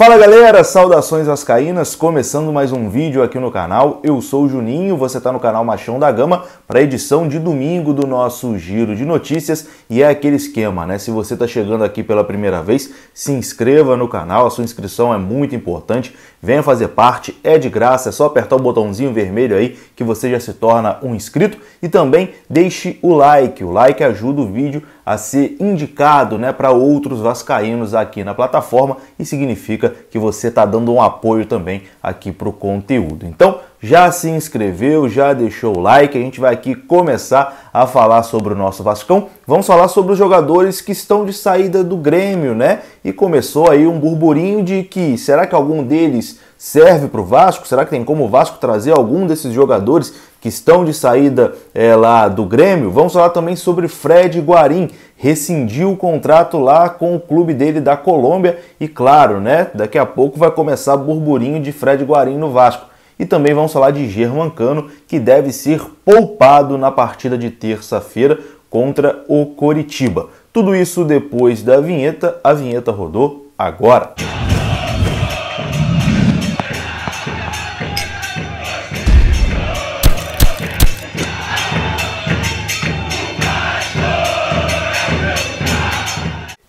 Fala galera, saudações vascaínas, começando mais um vídeo aqui no canal. Eu sou o Juninho, você está no canal Machão da Gama para a edição de domingo do nosso Giro de Notícias. E é aquele esquema, né? Se você está chegando aqui pela primeira vez, se inscreva no canal, a sua inscrição é muito importante. Venha fazer parte, é de graça, é só apertar o botãozinho vermelho aí que você já se torna um inscrito. E também deixe o like ajuda o vídeo a ser indicado, né, para outros vascaínos aqui na plataforma e significa que você está dando um apoio também aqui para o conteúdo. Então, já se inscreveu, já deixou o like, a gente vai aqui começar a falar sobre o nosso Vascão. Vamos falar sobre os jogadores que estão de saída do Grêmio, né? E começou aí um burburinho de que será que algum deles serve para o Vasco? Será que tem como o Vasco trazer algum desses jogadores que estão de saída lá do Grêmio? Vamos falar também sobre Fred Guarín, rescindiu o contrato lá com o clube dele da Colômbia e claro, né, daqui a pouco vai começar burburinho de Fred Guarín no Vasco. E também vamos falar de Germancano, que deve ser poupado na partida de terça-feira contra o Coritiba. Tudo isso depois da vinheta, a vinheta rodou agora.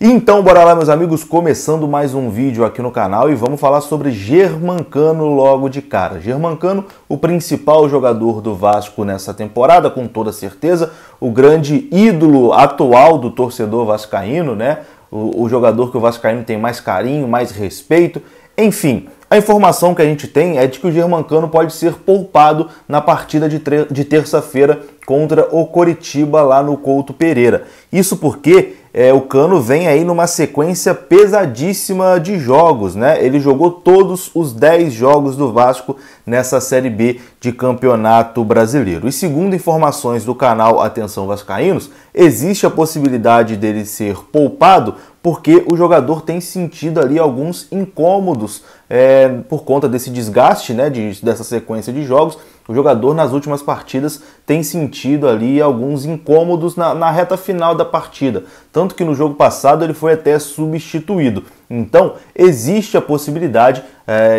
Então, bora lá, meus amigos, começando mais um vídeo aqui no canal e vamos falar sobre Germancano logo de cara. Germancano, o principal jogador do Vasco nessa temporada, com toda certeza, o grande ídolo atual do torcedor vascaíno, né? O jogador que o vascaíno tem mais carinho, mais respeito, enfim. A informação que a gente tem é de que o Germancano pode ser poupado na partida de terça-feira contra o Coritiba lá no Couto Pereira. Isso porque o Cano vem aí numa sequência pesadíssima de jogos, né? Ele jogou todos os 10 jogos do Vasco nessa Série B de Campeonato Brasileiro. E segundo informações do canal Atenção Vascaínos, existe a possibilidade dele ser poupado porque o jogador tem sentido ali alguns incômodos por conta desse desgaste, né, dessa sequência de jogos. O jogador nas últimas partidas tem sentido ali alguns incômodos na reta final da partida, tanto que no jogo passado ele foi até substituído. Então existe a possibilidade,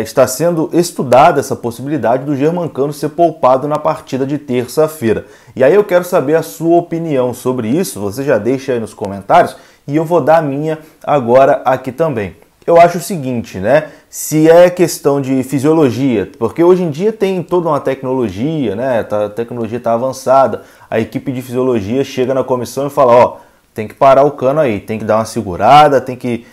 está sendo estudada essa possibilidade do Germancano ser poupado na partida de terça-feira. E aí eu quero saber a sua opinião sobre isso, você já deixa aí nos comentários e eu vou dar a minha agora aqui também. Eu acho o seguinte, né? Se é questão de fisiologia, porque hoje em dia tem toda uma tecnologia, né? A tecnologia está avançada, a equipe de fisiologia chega na comissão e fala, ó, tem que parar o Cano aí, tem que dar uma segurada, tem que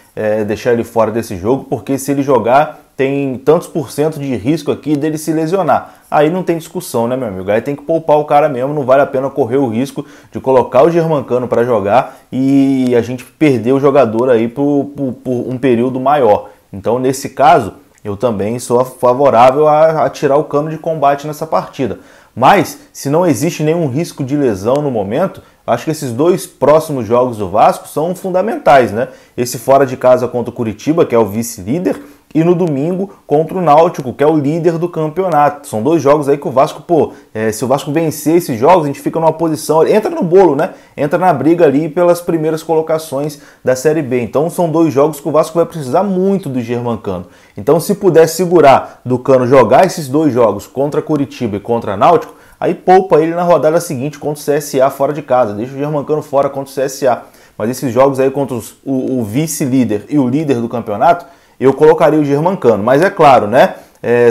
deixar ele fora desse jogo, porque se ele jogar tem tantos % de risco aqui dele se lesionar. Aí não tem discussão, né, meu amigo? Aí tem que poupar o cara mesmo, não vale a pena correr o risco de colocar o Germancano para jogar e a gente perder o jogador aí por um período maior. Então, nesse caso, eu também sou favorável a tirar o Cano de combate nessa partida. Mas, se não existe nenhum risco de lesão no momento, acho que esses dois próximos jogos do Vasco são fundamentais, né? Esse fora de casa contra o Coritiba, que é o vice-líder, e no domingo contra o Náutico, que é o líder do campeonato. São dois jogos aí que o Vasco, se o Vasco vencer esses jogos, a gente fica numa posição, entra no bolo, né? Entra na briga ali pelas primeiras colocações da Série B. Então são dois jogos que o Vasco vai precisar muito do Germancano. Então se puder segurar do Cano jogar esses dois jogos contra Coritiba e contra Náutico, aí poupa ele na rodada seguinte contra o CSA fora de casa. Deixa o Germancano fora contra o CSA. Mas esses jogos aí contra o vice-líder e o líder do campeonato, eu colocaria o Germancano, mas é claro, né?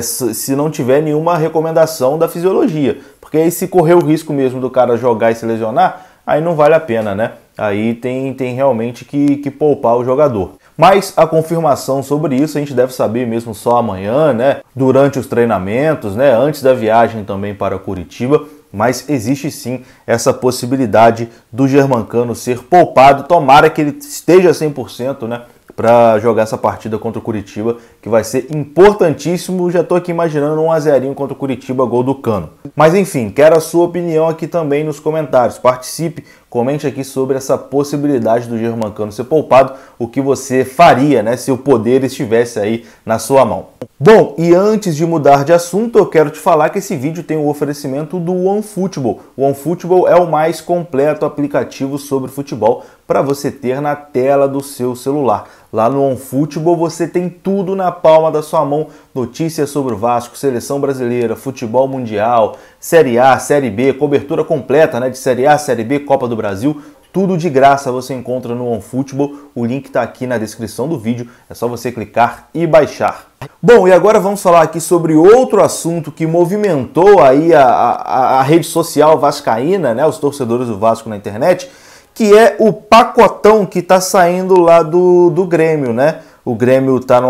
Se não tiver nenhuma recomendação da fisiologia, porque aí se correr o risco mesmo do cara jogar e se lesionar, aí não vale a pena, né? Aí tem realmente que poupar o jogador. Mas a confirmação sobre isso a gente deve saber mesmo só amanhã, né? Durante os treinamentos, né? Antes da viagem também para Curitiba. Mas existe sim essa possibilidade do Germancano ser poupado. Tomara que ele esteja 100%, né? Para jogar essa partida contra o Coritiba, que vai ser importantíssimo. Já estou aqui imaginando um 1-0 contra o Coritiba, gol do Cano. Mas enfim, quero a sua opinião aqui também nos comentários. Participe, Comente aqui sobre essa possibilidade do Germancano ser poupado, o que você faria, né, se o poder estivesse aí na sua mão. Bom, e antes de mudar de assunto, eu quero te falar que esse vídeo tem o oferecimento do OneFootball. O OneFootball é o mais completo aplicativo sobre futebol para você ter na tela do seu celular. Lá no OneFootball você tem tudo na palma da sua mão, notícias sobre o Vasco, seleção brasileira, futebol mundial, Série A, Série B, cobertura completa, né, de Série A, Série B, Copa do Brasil, tudo de graça você encontra no OneFootball, o link está aqui na descrição do vídeo, é só você clicar e baixar. Bom, e agora vamos falar aqui sobre outro assunto que movimentou aí a rede social vascaína, né, os torcedores do Vasco na internet, que é o pacotão que está saindo lá do Grêmio, né? O Grêmio está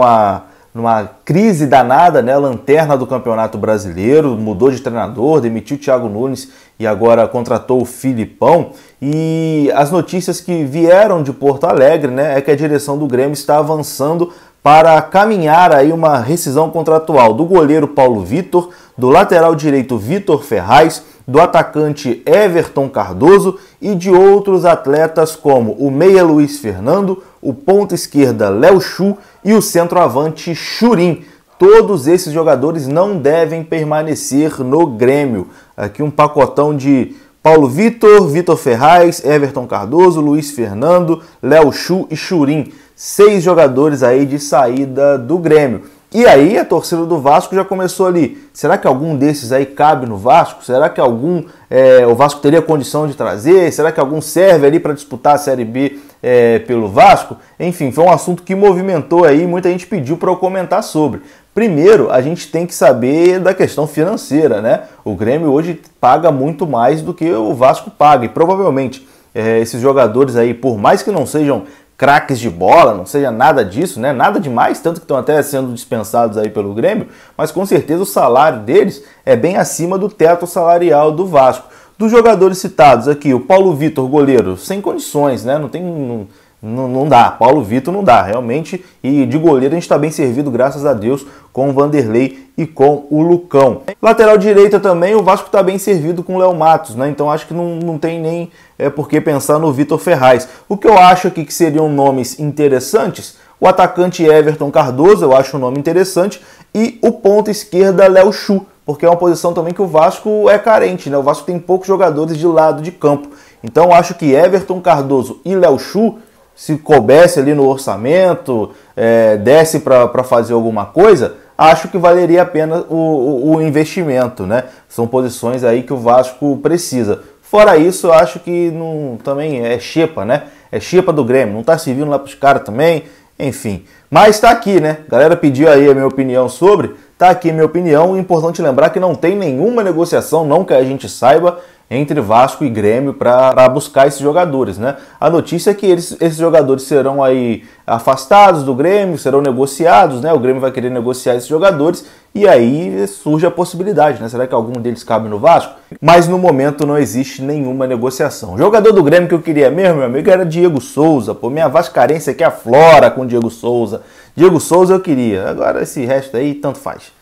numa crise danada, né? Lanterna do Campeonato Brasileiro, mudou de treinador, demitiu o Thiago Nunes e agora contratou o Filipão. E as notícias que vieram de Porto Alegre, né, é que a direção do Grêmio está avançando para caminhar aí uma rescisão contratual do goleiro Paulo Vitor, do lateral direito Vitor Ferraz, do atacante Everton Cardoso e de outros atletas como o meia Luiz Fernando, o ponta esquerda Léo Chu e o centroavante Churin. Todos esses jogadores não devem permanecer no Grêmio. Aqui um pacotão de Paulo Vitor, Vitor Ferraz, Everton Cardoso, Luiz Fernando, Léo Chu e Churin. 6 jogadores aí de saída do Grêmio. E aí a torcida do Vasco já começou ali. Será que algum desses aí cabe no Vasco? Será que algum o Vasco teria condição de trazer? Será que algum serve ali para disputar a Série B pelo Vasco? Enfim, foi um assunto que movimentou aí, muita gente pediu para eu comentar sobre. Primeiro, a gente tem que saber da questão financeira, né? O Grêmio hoje paga muito mais do que o Vasco paga e provavelmente esses jogadores aí, por mais que não sejam craques de bola, não seja nada disso, né? Nada demais, tanto que estão até sendo dispensados aí pelo Grêmio, mas com certeza o salário deles é bem acima do teto salarial do Vasco. Dos jogadores citados aqui, o Paulo Vitor, goleiro, sem condições, né? Não dá, Paulo Vitor não dá, realmente, e de goleiro a gente está bem servido, graças a Deus, com o Vanderlei e com o Lucão. Lateral direita também, o Vasco está bem servido com o Léo Matos, né? Então acho que não tem nem por que pensar no Vitor Ferraz. O que eu acho aqui que seriam nomes interessantes, o atacante Everton Cardoso, eu acho um nome interessante, e o ponta esquerda Léo Chu, porque é uma posição também que o Vasco é carente, né? O Vasco tem poucos jogadores de lado de campo. Então eu acho que Everton Cardoso e Léo Chu, se coubesse ali no orçamento, desse para fazer alguma coisa, acho que valeria a pena o investimento, né? São posições aí que o Vasco precisa. Fora isso, eu acho que também é xepa, né? É xepa do Grêmio, não tá servindo lá pros caras também, enfim. Mas tá aqui, né? A galera pediu aí a minha opinião sobre, tá aqui a minha opinião. É importante lembrar que não tem nenhuma negociação, não que a gente saiba, entre Vasco e Grêmio para buscar esses jogadores, né? A notícia é que esses jogadores serão aí afastados do Grêmio, serão negociados, né? O Grêmio vai querer negociar esses jogadores e aí surge a possibilidade, né? Será que algum deles cabe no Vasco? Mas no momento não existe nenhuma negociação. O jogador do Grêmio que eu queria mesmo, meu amigo, era Diego Souza. Pô, minha vascarense aqui aflora com Diego Souza. Diego Souza eu queria, agora esse resto aí tanto faz.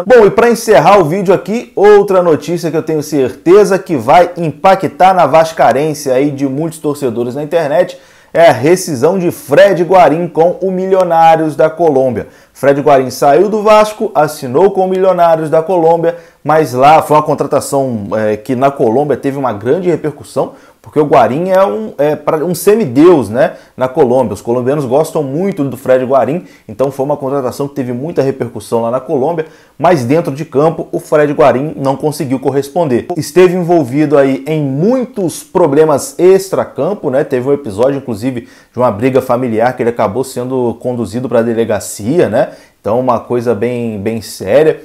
Bom, e para encerrar o vídeo aqui, outra notícia que eu tenho certeza que vai impactar na vascarense aí de muitos torcedores na internet é a rescisão de Fred Guarín com o Milionários da Colômbia. Fred Guarín saiu do Vasco, assinou com o Milionários da Colômbia, mas lá foi uma contratação que na Colômbia teve uma grande repercussão, porque o Guarín é um semideus, né, na Colômbia. Os colombianos gostam muito do Fred Guarín, então foi uma contratação que teve muita repercussão lá na Colômbia, mas dentro de campo o Fred Guarín não conseguiu corresponder. Esteve envolvido aí em muitos problemas extra-campo, né, teve um episódio inclusive de uma briga familiar que ele acabou sendo conduzido para a delegacia, né, então uma coisa bem séria.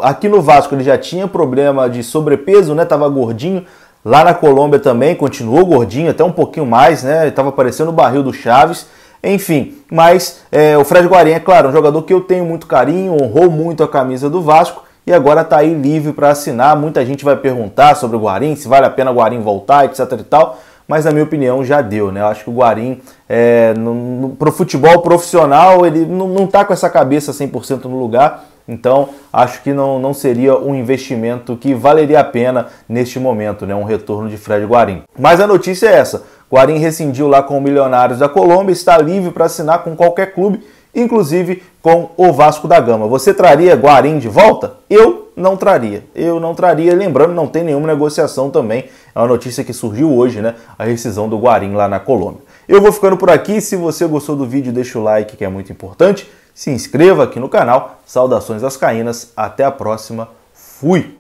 Aqui no Vasco ele já tinha problema de sobrepeso, né, tava gordinho. Lá na Colômbia também, continuou gordinho, até um pouquinho mais, né? Estava parecendo o barril do Chaves. Enfim, mas o Fred Guarín, é claro, um jogador que eu tenho muito carinho, honrou muito a camisa do Vasco e agora está aí livre para assinar. Muita gente vai perguntar sobre o Guarín, se vale a pena o Guarín voltar, etc e tal. Mas na minha opinião já deu, né? Eu acho que o Guarín, pro futebol profissional, ele não tá com essa cabeça 100% no lugar. Então, acho que não seria um investimento que valeria a pena neste momento, né? Um retorno de Fred Guarín. Mas a notícia é essa. Guarín rescindiu lá com o Milionários da Colômbia, está livre para assinar com qualquer clube, inclusive com o Vasco da Gama. Você traria Guarín de volta? Eu não traria. Lembrando, não tem nenhuma negociação também. É uma notícia que surgiu hoje, né? A rescisão do Guarín lá na Colômbia. Eu vou ficando por aqui. Se você gostou do vídeo, deixa o like, que é muito importante. Se inscreva aqui no canal. Saudações vascaínas. Até a próxima. Fui!